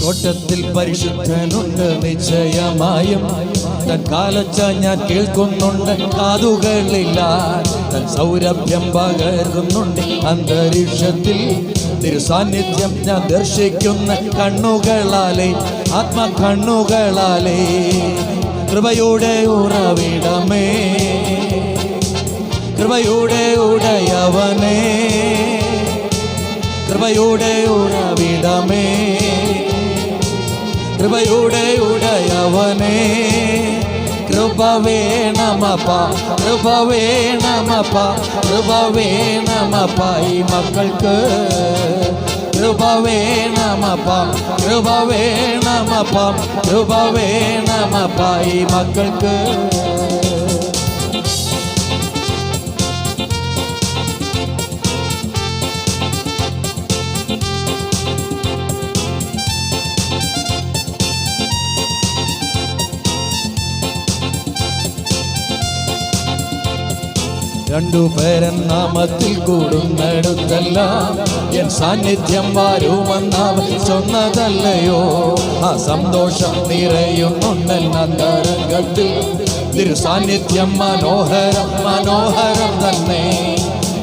തോട്ടത്തിൽ പരിശുദ്ധനുണ്ട് നിശ്ചയമായും. തൻ കാലച്ച ഞാൻ കേൾക്കുന്നുണ്ട് കാതുകളില്ല. തൻ സൗരഭ്യം പകരുന്നുണ്ട് അന്തരീക്ഷത്തിൽ. തിരുസാന്നിധ്യം ഞാൻ ദർശിക്കുന്ന കണ്ണുകളാലേ, ആത്മകണ്ണുകളാലേ. കൃപയുടെ ഉറവിടമേ, കൃപയുടെ ഉടയവനേ, കൃപയുടെ ഉറവിടമേ, കൃപയുടെ ഉടയവനേ. കൃപ വേണമപ്പ, കൃപ വേണമപ്പ, കൃപ വേണമപ്പ ഈ മക്കൾക്ക്. കൃപ വേണമപ്പ, കൃപ വേണമപ്പ, കൃപ വേണമപ്പ ഈ മക്കൾക്ക്. രണ്ടുപേരൻ നാമത്തിൽ കൂടുന്നിടത്തെല്ലാം എൻ സാന്നിധ്യം വരുമെന്നവൻ ചൊന്നതല്ലയോ. ആ സന്തോഷം നിറയുന്നുണ്ടൻ അന്തരംഗത്തിൽ. തിരുസാന്നിധ്യം മനോഹരം, മനോഹരം തന്നെ.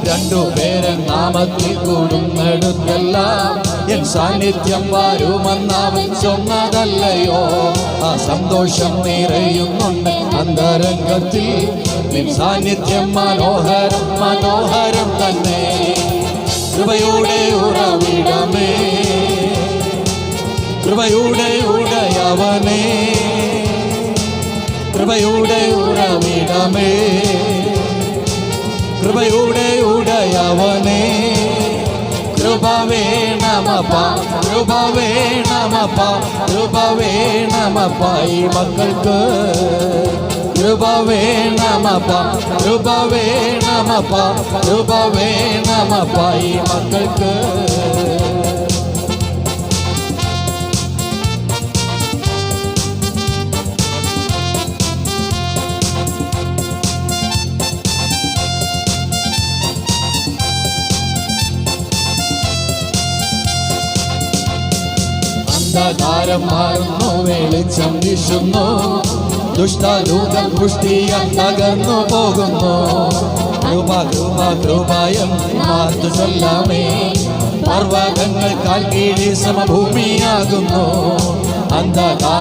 രണ്ടുപേരൻ നാമത്തിൽ കൂടുന്നിടത്തെല്ലാം എൻ സാന്നിധ്യം വരുമെന്നവൻ ചൊന്നതല്ലയോ. ആ സന്തോഷം നിറയുന്നുണ്ട് അന്തരംഗത്തിൽ. നിൻ സാന്നിധ്യം മനോഹരം, മനോഹരം തന്നെ. കൃപയുടെ ഉറവിടമേ, കൃപയുടെ ഉടയവനേ, കൃപയുടെ ഉറവിടമേ, കൃപയുടെ ഉടയവനേ. കൃപ വേണമപ്പ, കൃപ വേണമപ്പ, കൃപ വേണമപ്പ ഈ മക്കൾക്ക്. കൃപ വേണമപ്പ, കൃപ വേണമപ്പ, കൃപ വേണമപ്പ ഈ മക്കൾക്ക്. അന്ധകാരം മാറുന്നു, വെളിച്ചം വീശുന്നു. ദുഷ്ടദൂതൻ പുഷ്ടിയാൽ തകർന്നു പോകുന്നു. കൃപ കൃപ കൃപയം മാർത്തു ചൊല്ലാമേ. പർവ്വതങ്ങൾ കാൽ കീഴി സമഭൂമിയാകുന്നു. അന്ധകാര